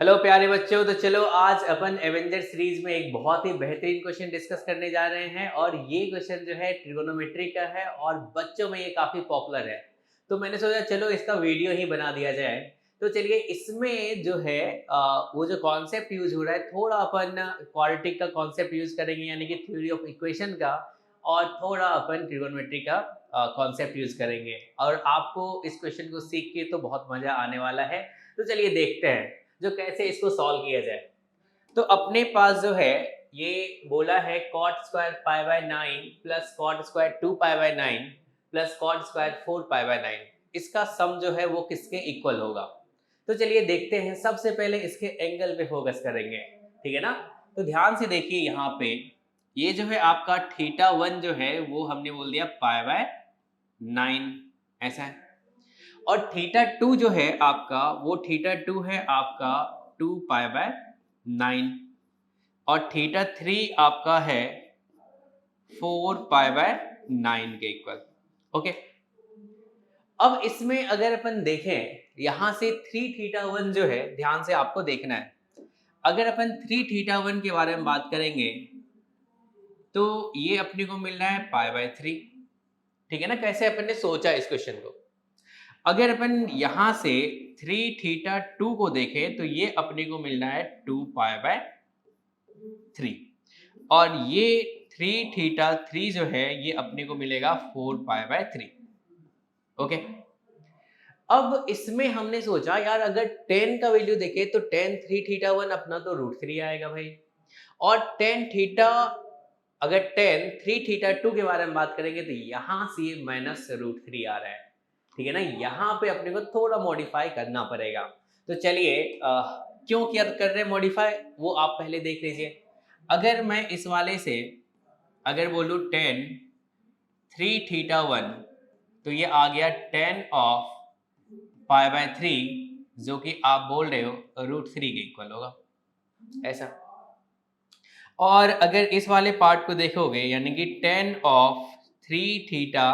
Hello प्यारे बच्चों। तो चलो आज अपन एवेंजर सीरीज में एक बहुत ही बेहतरीन क्वेश्चन डिस्कस करने जा रहे हैं और ये क्वेश्चन जो है ट्रिगोनोमेट्री का है और बच्चों में ये काफी पॉपुलर है। तो मैंने सोचा चलो इसका वीडियो ही बना दिया जाए। तो चलिए इसमें जो है वो जो कॉन्सेप्ट यूज हो रहा है थोड़ा अपन क्वाड्रेटिक का कॉन्सेप्ट यूज करेंगे यानी कि थ्योरी ऑफ इक्वेशन का, और थोड़ा अपन ट्रिगोनोमेट्री का कॉन्सेप्ट यूज करेंगे और आपको इस क्वेश्चन को सीख के तो बहुत मजा आने वाला है। तो चलिए देखते हैं जो कैसे इसको सॉल्व किया जाए। तो अपने पास जो है ये बोला है cot square pi by 9 plus cot square 2 pi by 9 plus cot square 4 pi by 9, इसका सम जो है वो किसके इक्वल होगा। तो चलिए देखते हैं। सबसे पहले इसके एंगल पे फोकस करेंगे, ठीक है ना। तो ध्यान से देखिए यहाँ पे ये जो है आपका थीटा 1 जो है वो हमने बोल दिया पाई बाय 9 ऐसा है, और थीटा 2 जो है आपका वो थीटा 2 है आपका 2 पाई बाय 9, और थीटा 3 आपका है 4 पाई बाय 9 के इक्वल। ओके, अब इसमें अगर अपन देखें यहां से 3 थीटा 1 जो है, ध्यान से आपको देखना है। अगर अपन 3 थीटा 1 के बारे में बात करेंगे तो ये अपने को मिल रहा है पाई बाय 3, ठीक है ना। कैसे अपन ने सोचा इस क्वेश्चन को, अगर अपन यहां से 3 थीटा 2 को देखें तो ये अपने को मिल रहा है 2 पाई बाय 3, और ये 3 थीटा 3 जो है ये अपने को मिलेगा 4 पाई बाय 3। ओके, अब इसमें हमने सोचा यार अगर 10 का वैल्यू देखें तो 10 3 थीटा 1 अपना तो √3 आएगा भाई, और 10 थीटा अगर 10 3 थीटा 2 के बारे में बात करेंगे तो यहां से माइनस √3 आ रहा है, ठीक है ना। यहाँ पे अपने को थोड़ा मॉडिफाई करना पड़ेगा। तो चलिए क्यों क्या कर रहे हैं मॉडिफाई वो आप पहले देख लीजिए। अगर मैं इस वाले से अगर बोलूँ 10 3 थीटा 1 तो ये आ गया 10 ऑफ पाई बाय 3 जो कि आप बोल रहे हो √3 के इक्वल होगा ऐसा। और अगर इस वाले पार्ट को देखोगे यानी कि 10 ऑफ 3 थीटा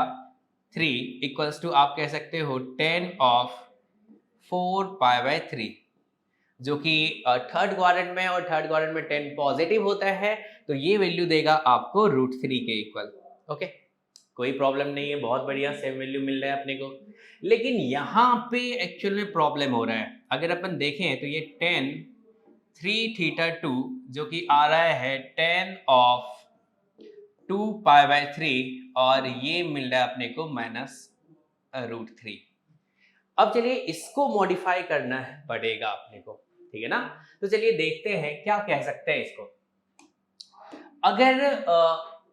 3 इक्वल्स टू आप कह सकते हो 10 ऑफ 4 पाई बाय 3, जो कि थर्ड क्वाड्रेंट में, और थर्ड क्वाड्रेंट में 10 पॉजिटिव होता है तो ये वैल्यू देगा आपको √3 के इक्वल। ओके, कोई प्रॉब्लम नहीं है, बहुत बढ़िया, सेम वैल्यू मिल रहा है अपने को। लेकिन यहाँ पे एक्चुअल में प्रॉब्लम हो रहा है। अगर अपन देखें तो ये 10 3 थीटा 2 जो कि आ रहा है 10 ऑफ 2 पाई बाय 3, और ये मिल रहा है अपने को माइनस √3। अब चलिए इसको मॉडिफाई करना पड़ेगा अपने को, ठीक है ना। तो चलिए देखते हैं क्या कह सकते हैं इसको। अगर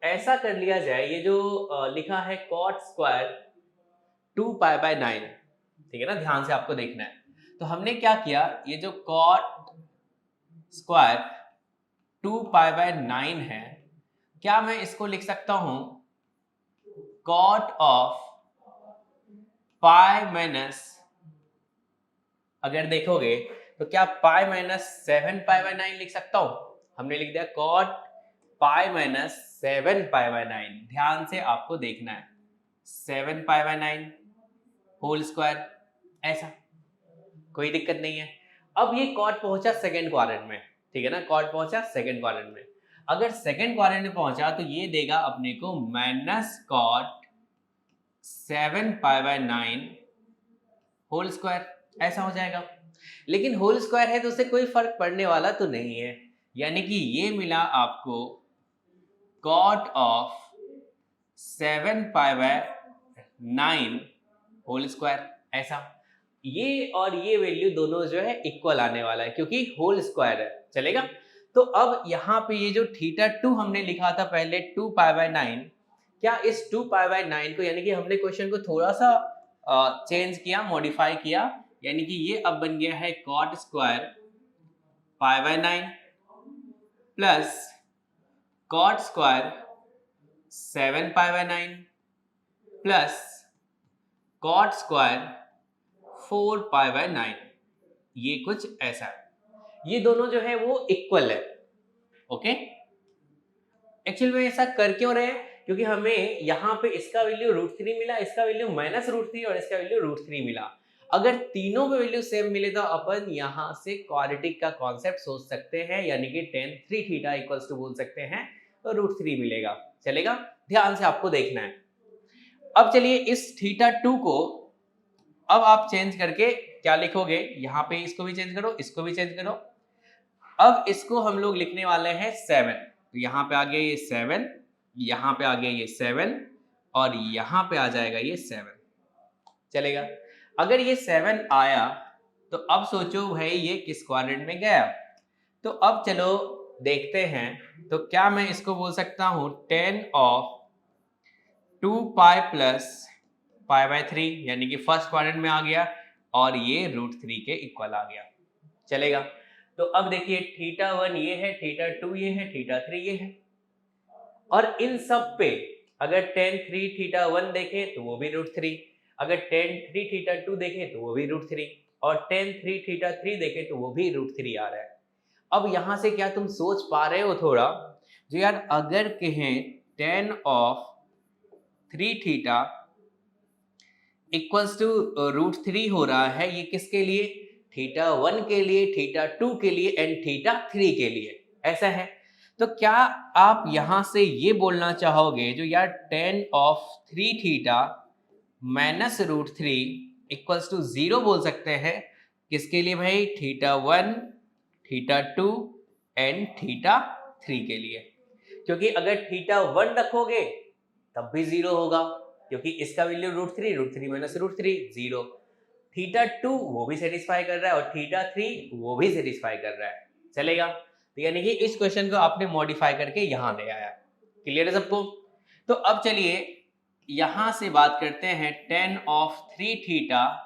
ऐसा कर लिया जाए, ये जो लिखा है cot स्क्वायर 2 पाई बाय 9, ठीक है ना, ध्यान से आपको देखना है। तो हमने क्या किया, ये जो cot स्क्वायर 2 पाई बाय 9 है, क्या मैं इसको लिख सकता हूं cot ऑफ पाई माइनस, अगर देखोगे तो क्या पाई माइनस 7 पाई बाय 9 लिख सकता हूं। हमने लिख दिया cot pi minus 7 pi by 9। ध्यान से आपको देखना है 7 पाई बाय 9 होल स्क्वायर ऐसा, कोई दिक्कत नहीं है। अब ये cot पहुंचा सेकंड क्वाड्रेंट में, ठीक है ना, cot पहुंचा सेकंड क्वाड्रेंट में। अगर सेकंड क्वाड्रेंट में पहुंचा तो ये देगा अपने को minus cot 7 pi by 9 whole square ऐसा हो जाएगा। लेकिन होल स्क्वायर है तो उससे कोई फर्क पड़ने वाला तो नहीं है, यानी कि ये मिला आपको cot of 7 pi by 9 whole square ऐसा। ये और ये वैल्यू दोनों जो है इक्वल आने वाला है क्योंकि होल स्क्वायर है, चलेगा। तो अब यहाँ पे ये जो थीटा 2 हमने लिखा था पहले 2 पाई बाय 9, क्या इस 2 पाई बाय 9 को, यानी कि हमने क्वेश्चन को थोड़ा सा चेंज किया, मॉडिफाई किया, यानी कि ये अब बन गया है cot square pi by 9 plus cot square 7 pi by 9 plus cot square 4 pi by 9, ये कुछ ऐसा है। ये दोनों जो है वो इक्वल है। ओके, एक्चुअल में ऐसा कर क्यों रहे हैं, क्योंकि हमें यहाँ पे इसका वैल्यू √3 मिला, इसका वैल्यू माइनस √3 और इसका वैल्यू √3 मिला। अगर तीनों में वैल्यू सेम मिले तो अपन यहाँ से क्वाड्रेटिक का कॉन्सेप्ट सोच सकते हैं, यानी कि tan 3 थीटा इक्वल्स टू बोल सकते हैं तो √3 मिलेगा। चलेगा, ध्यान से आपको देखना है। अब चलिए इस थीटा 2 को अब आप चेंज करके क्या लिखोगे, यहाँ पे इसको भी चेंज करो, इसको भी चेंज करो। अब इसको हम लोग लिखने वाले हैं 7, तो यहाँ पे आ गया ये 7, यहाँ पे आ गया ये 7 और यहाँ पे आ जाएगा ये 7। चलेगा, अगर ये 7 आया तो अब सोचो भाई ये किस क्वाड्रेंट में गया। तो अब चलो देखते हैं, तो क्या मैं इसको बोल सकता हूँ tan of 2 pi plus pi by 3, यानी कि फर्स्ट क्वाड्रेंट में आ गया और ये √3 के इक्वल आ गया। चलेगा, तो अब देखिए थीटा 1 ये है, थीटा 2 ये है, थीटा 3 ये है, और इन सब पे अगर tan 3 थीटा 1 देखें तो वो भी √3, अगर tan 3 थीटा 2 देखें तो वो भी √3, और tan 3 थीटा 3 देखें तो वो भी √3 आ रहा है। अब यहां से क्या तुम सोच पा रहे हो थोड़ा, जो यार अगर कहें tan of 3 theta equals to √3 हो रहा है, ये किसके लिए, थीटा 1 के लिए, थीटा 2 के लिए एंड थीटा 3 के लिए, ऐसा है। तो क्या आप यहां से ये बोलना चाहोगे जो यार tan of 3 theta minus √3 equals to 0 बोल सकते हैं, किसके लिए भाई, थीटा 1, थीटा 2 एंड थीटा 3 के लिए। क्योंकि अगर थीटा 1 रखोगे तब भी 0 होगा, क्योंकि इसका वैल्यू √3 माइनस √3 0। थीटा 2 वो भी सेटिस्फाई कर रहा है और थीटा 3 वो भी सेटिस्फाई कर रहा है। चलेगा, तो यानी कि इस क्वेश्चन को आपने मॉडिफाई करके यहां ले आया। क्लियर है सबको? तो अब चलिए यहां से बात करते हैं tan of 3 theta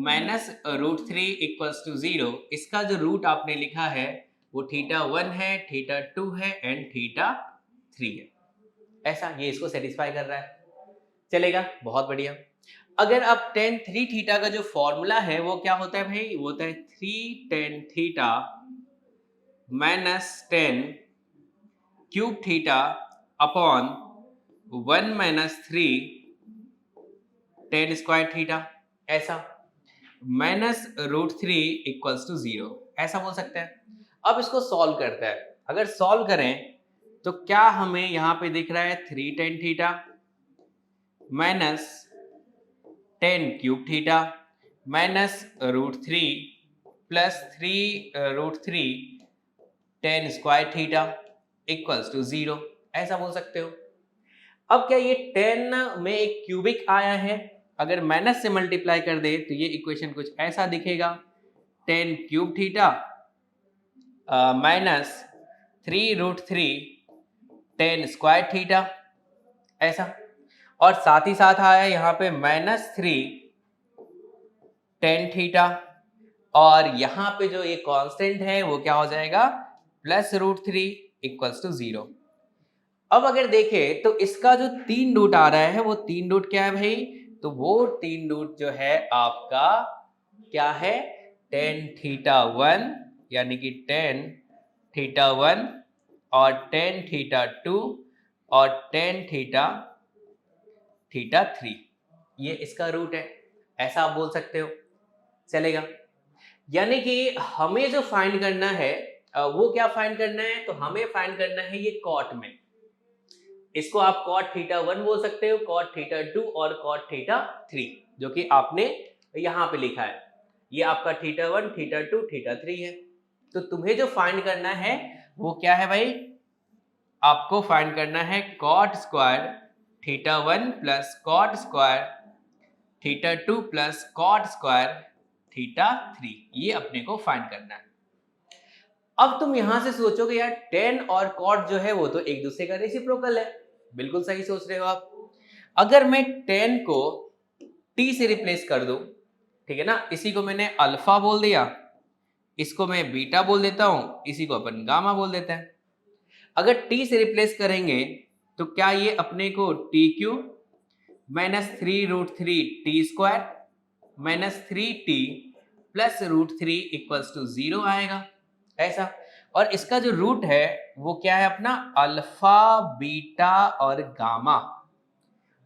minus √3 equals to 0। इसका जो रूट आपने लिखा है वो थीटा 1 है, थीटा 2 है एंड थीटा 3 है, ऐसा ये इसको सेटिस्फाई कर रहा है। चलेगा, बहुत बढ़िया। अगर अब tan 3 थीटा का जो फॉर्मूला है वो क्या होता है भाई, वो होता है 3 tan theta minus tan cube theta upon 1 minus 3 tan square theta, ऐसा माइनस √3 इक्वल्स टू 0, ऐसा बोल सकते हैं। अब इसको सॉल्व करते हैं, अगर सॉल्व करें तो क्या हमें यहाँ पे दिख रहा है 3 tan theta minus tan cube theta minus √3 plus 3 √3 tan square theta equals to 0, ऐसा बोल सकते हो। अब क्या ये tan में एक क्यूबिक आया है, अगर माइनस से मल्टीप्लाई कर दे तो ये इक्वेशन कुछ ऐसा दिखेगा, tan cube theta minus 3 √3 tan square theta, ऐसा। और साथ ही साथ आया यहाँ पे -3 tan थीटा, और यहाँ पे जो ये कांस्टेंट है वो क्या हो जाएगा, प्लस √3 इक्वल्स टू 0। अब अगर देखें तो इसका जो 3 रूट आ रहा है वो 3 रूट क्या है भाई, तो वो 3 रूट जो है आपका क्या है, tan थीटा 1 यानी कि tan थीटा 1 और tan थीटा 2 और tan थीटा 3, ये इसका रूट है, ऐसा आप बोल सकते हो। चलेगा, यानी कि हमें जो फाइंड करना है वो क्या फाइंड करना है, तो हमें फाइंड करना है ये कॉट में, इसको आप cot थीटा 1 बोल सकते हो, cot थीटा 2 और cot थीटा 3, जो कि आपने यहाँ पे लिखा है, ये आपका थीटा 1 थीटा 2 थीटा 3 है। तो तुम्हें जो फाइंड करना है वो क्या है भाई, आपको फाइंड करना है cot square theta 1 plus cot square theta 2 plus cot square theta 3, ये अपने को फाइंड करना है। अब तुम यहां से सोचोगे यार tan और cot जो है वो तो एक दूसरे का रेसिप्रोकल है, बिल्कुल सही सोच रहे हो आप। अगर मैं tan को t से रिप्लेस कर दूं, ठीक है ना, इसी को मैंने अल्फा बोल दिया, इसको मैं बीटा बोल देता हूं, इसी को अपन गामा बोल देते हैं। अगर t से रिप्लेस करेंगे तो क्या ये अपने को t cube minus 3 √3 t square minus 3t plus √3 equals to 0 आएगा, ऐसा। और इसका जो रूट है वो क्या है अपना, अल्फा बीटा और गामा,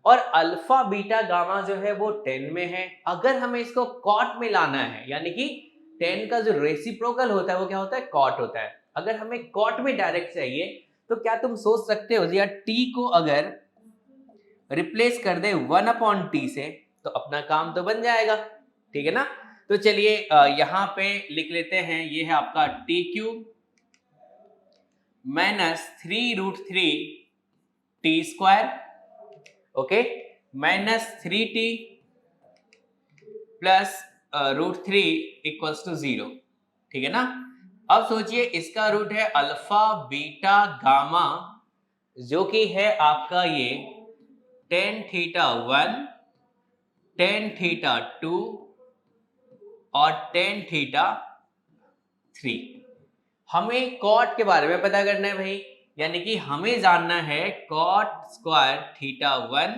और अल्फा बीटा गामा जो है वो 10 में है। अगर हमें इसको कॉट में लाना है, यानी कि 10 का जो रेसिप्रोकल होता है वो क्या होता है, कॉट होता है। अगर हमें कॉट में डायरेक्ट चाहिए तो क्या तुम सोच सकते हो यार, टी को अगर रिप्लेस कर दे 1/t से तो अपना काम तो बन जाएगा, ठीक है ना। तो चलिए यहां पे लिख लेते हैं, ये है आपका t cube -3√3 t square, okay, -3t plus √3 equals to 0, ठीक है ना। अब सोचिए इसका रूट है अल्फा बीटा गामा, जो कि है आपका ये tan थीटा 1, tan थीटा 2 और tan थीटा 3। हमें कॉट के बारे में पता करना है भाई, यानी कि हमें जानना है cot square theta 1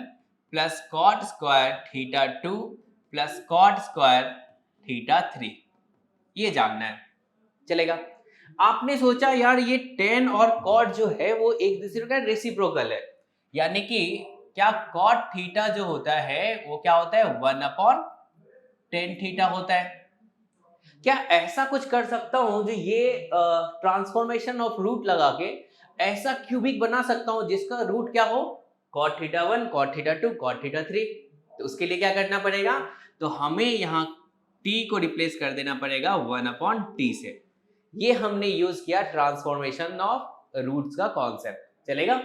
plus cot square theta 2 plus cot square theta 3, ये जानना है, चलेगा। आपने सोचा यार ये tan और cot जो है वो एक दूसरे का रेसिप्रोकल है, यानी कि क्या cot थीटा जो होता है वो क्या होता है 1/tan थीटा होता है। क्या ऐसा कुछ कर सकता हूं जो ये ट्रांसफॉर्मेशन ऑफ रूट लगा के ऐसा क्यूबिक बना सकता हूं जिसका रूट क्या हो cot theta 1 cot theta 2 cot theta 3। तो उसके लिए क्या करना पड़ेगा, तो हमें यहाँ t को रिप्लेस कर देना पड़ेगा 1/t से। ये हमने यूज किया ट्रांसफॉर्मेशन ऑफ रूट्स का कॉन्सेप्ट, चलेगा।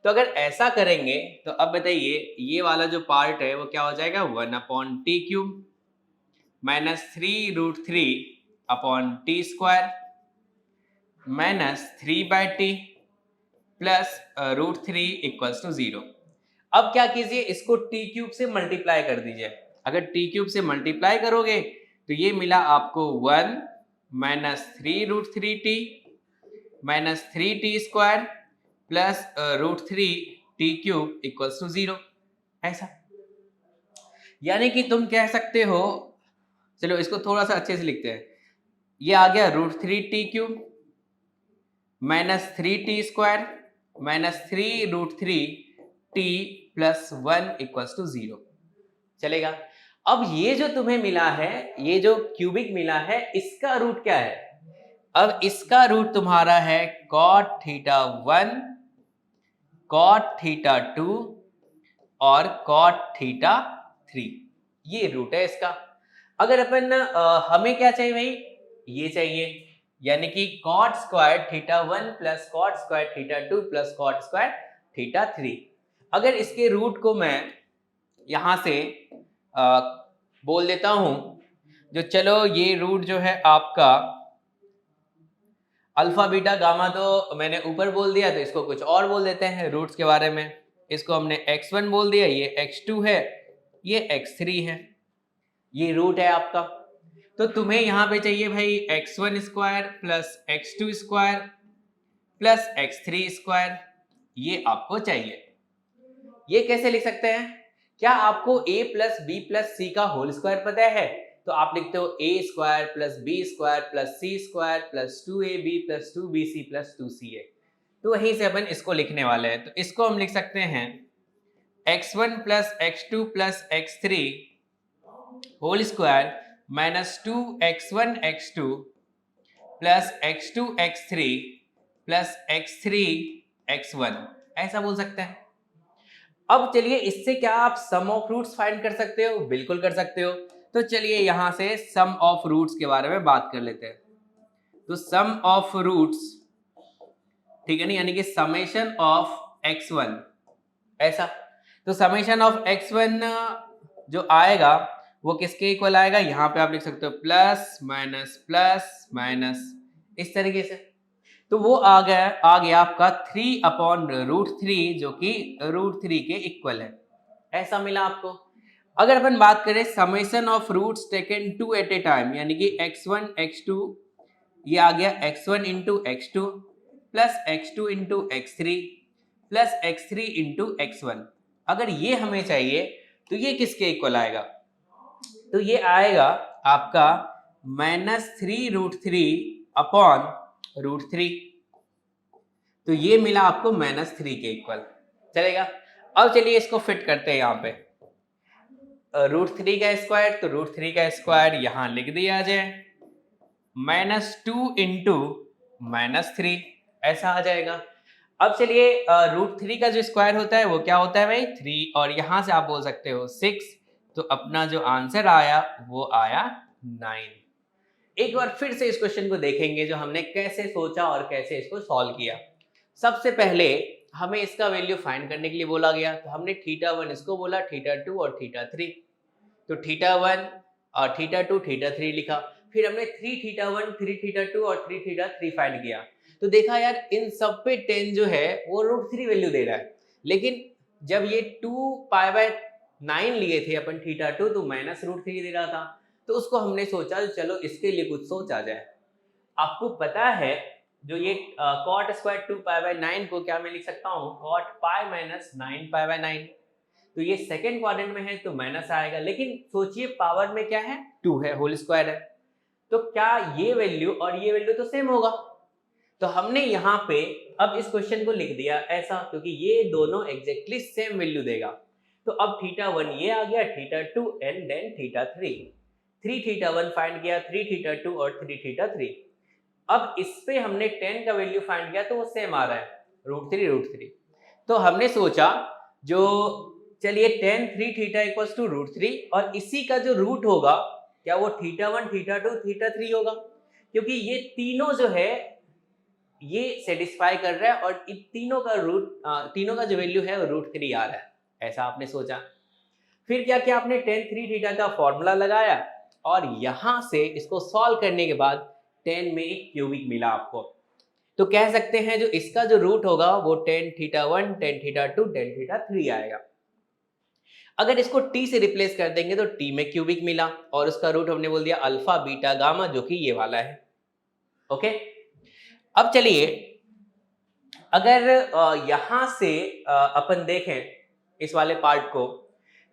तो अगर ऐसा करेंगे तो अब बताइए ये वाला जो पार्ट है वो क्या हो जाएगा 1/t³ -3√3 upon t square -3/t plus √3 equals to 0। अब क्या कीजिए, इसको t³ से मल्टीप्लाई कर दीजिए। अगर t³ से मल्टीप्लाई करोगे तो ये मिला आपको 1 -3√3t -3t square plus √3t³ equals to 0, ऐसा। यानी कि तुम कह सकते हो, चलो इसको थोड़ा सा अच्छे से लिखते हैं, ये आ गया √3t³ -3t square -3√3t plus 1 equals to 0, चलेगा। अब ये जो तुम्हें मिला है, ये जो क्यूबिक मिला है, इसका रूट क्या है। अब इसका रूट तुम्हारा है cot थीटा 1 cot थीटा 2 और cot थीटा 3, ये रूट है इसका। अगर अपन हमें क्या चाहिए भाई, ये चाहिए, यानी कि cot square theta 1 plus cot square theta 2 plus cot square theta 3। अगर इसके रूट को मैं यहां से बोल देता हूं, जो चलो ये रूट जो है आपका अल्फा बीटा गामा तो मैंने ऊपर बोल दिया, तो इसको कुछ और बोल देते हैं रूट्स के बारे में। इसको हमने x1 बोल दिया, ये x2 है, ये x3 है, ये रूट है आपका। तो तुम्हें यहां पे चाहिए भाई x1 square plus x2 square plus x3 square, ये आपको चाहिए। ये कैसे लिख सकते हैं, क्या आपको a प्लस बी प्लस सी का होल स्क्वायर पता है, तो आप लिखते हो a square plus b square plus c square plus 2ab plus 2bc plus 2ca। तो वहीं से अपन इसको लिखने वाले हैं, तो इसको हम लिख सकते हैं x1 plus x2 plus x3 whole square minus 2x1 x2 plus x2 x3 plus x3 x1, ऐसा बोल सकते हैं। अब चलिए इससे क्या आप सम ऑफ रूट्स फाइंड कर सकते हो, बिल्कुल कर सकते हो। तो चलिए यहां से सम ऑफ रूट्स के बारे में बात कर लेते हैं। तो सम ऑफ रूट्स, ठीक है ना, यानी कि समेशन ऑफ x1, ऐसा। तो समेशन ऑफ x1 जो आएगा वो किसके इक्वल आएगा, यहां पे आप लिख सकते हो प्लस माइनस इस तरीके से। तो वो आ गया आपका 3/√3 जो कि √3 के इक्वल है, ऐसा मिला आपको। अगर अपन बात करें summation of roots taken 2 at a time, यानी कि x1 x2, ये आ गया x1 into x2 plus x2 into x3 plus x3 into x1। अगर ये हमें चाहिए तो ये किसके इक्वल आएगा, तो ये आएगा आपका -3√3 अपॉन √3। तो ये मिला आपको -3 के इक्वल, चलेगा। अब चलिए इसको फिट करते हैं यहाँ पे। √3 का स्क्वायर, तो √3 का स्क्वायर यहाँ लिख दिया जाए, -2 इंटू -3 ऐसा आ जाएगा। अब चलिए √3 का जो स्क्वायर होता है वो क्या होता है भाई 3, और यहाँ से आप बोल सकते हो 6, तो अपना जो आंसर आया वो आया 9। एक बार फिर से इस क्वेश्चन को देखेंगे जो हमने कैसे सोचा और कैसे इसको सॉल्व किया। सबसे पहले हमें इसका वैल्यू फाइंड करने के लिए बोला गया, तो हमने θ1 इसको बोला, θ2 और θ3, तो θ1 और θ2 θ3 लिखा। फिर हमने 3θ1 3θ2 और 3θ3 फाइंड किया, तो देखा यार इन सब पे 10 जो है वो √3 वैल्यू दे रहा है, लेकिन जब ये 2π/9 लिए थे अपन θ2 तो -√3 दे रहा था, तो उसको हमने सोचा चलो इसके लिए कुछ सोचा जाए। आपको पता है जो ये cot स्क्वायर 2π/9 को क्या मैं लिख सकता हूँ, cot π - 9π/9, तो ये सेकेंड क्वाड्रेंट में है तो माइनस आएगा, लेकिन सोचिए पावर में क्या है 2 है, होल स्क्वायर है, तो क्या ये वैल्यू और ये वैल्यू तो सेम होगा। तो हमने यहाँ पे अब इस क्वेश्चन को लिख दिया ऐसा, क्योंकि ये दोनों एग्जैक्टली सेम वैल्यू देगा। तो अब θ1 ये आ गया, θ2 एंड देन θ3, 3θ1 फाइंड किया, 3θ2 और 3θ3। अब इस पे हमने 10 का वैल्यू फाइंड किया तो वो सेम आ रहा है, √3 तो हमने सोचा जो चलिए tan 3θ = √3, और इसी का जो रूट होगा क्या वो θ1 θ2 θ3 होगा, क्योंकि ये तीनों जो है ये सेटिस्फाई कर रहा है और इन तीनों का तीनों का जो वैल्यू है वो √3 आ रहा है, ऐसा आपने सोचा। फिर क्या किया आपने tan 3θ का फॉर्मूला लगाया, और यहां से इसको सॉल्व करने के बाद 10 में एक क्यूबिक मिला आपको, तो कह सकते हैं जो इसका जो रूट होगा वो tan θ1 tan θ2 tan θ3 आएगा। अगर इसको t से रिप्लेस कर देंगे तो t में क्यूबिक मिला, और उसका रूट हमने बोल दिया अल्फा बीटा गामा, जो कि ये वाला है। ओके, अब चलिए अगर यहां से अपन देखें इस वाले पार्ट को,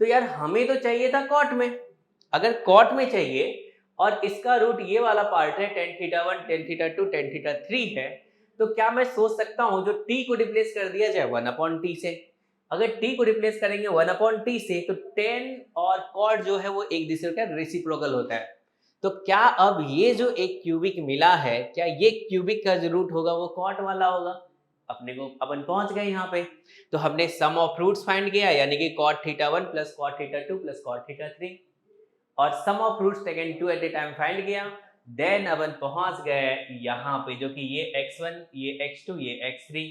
तो यार हमें तो चाहिए था कॉट में। अगर कॉट में चाहिए और इसका रूट ये वाला पार्ट है tan θ1 tan θ2 tan θ3 है, तो क्या मैं सोच सकता हूं जो t को रिप्लेस कर दिया जाए 1/t से। अगर t को रिप्लेस करेंगे 1/t से तो tan और cot जो है वो एक दूसरे का रेसिप्रोकल होता है। तो क्या अब ये जो एक क्यूबिक मिला है, क्या ये क्यूबिक का जो रूट होगा वो cot वाला होगा। अपने को अपन पहुंच गए यहाँ पे, तो हमने सम ऑफ रूट्स फाइंड किया, यानी कि cot θ1 plus cot θ2 plus cot θ3, और sum of roots taken 2 at a time find किया। देन अपन पहुंच गए यहाँ पे, जो कि ये x1 ये x2 ये x3,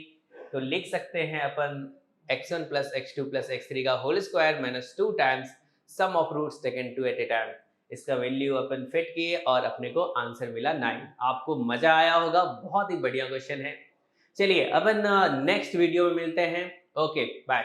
तो लिख सकते हैं अपन x1 plus x2 plus x3 का whole square -2 times sum of roots taken 2 at a time. इसका वैल्यू अपन फिट किए और अपने को आंसर मिला 9। आपको मजा आया होगा, बहुत ही बढ़िया क्वेश्चन है। चलिए अपन नेक्स्ट वीडियो में मिलते हैं। Okay bye.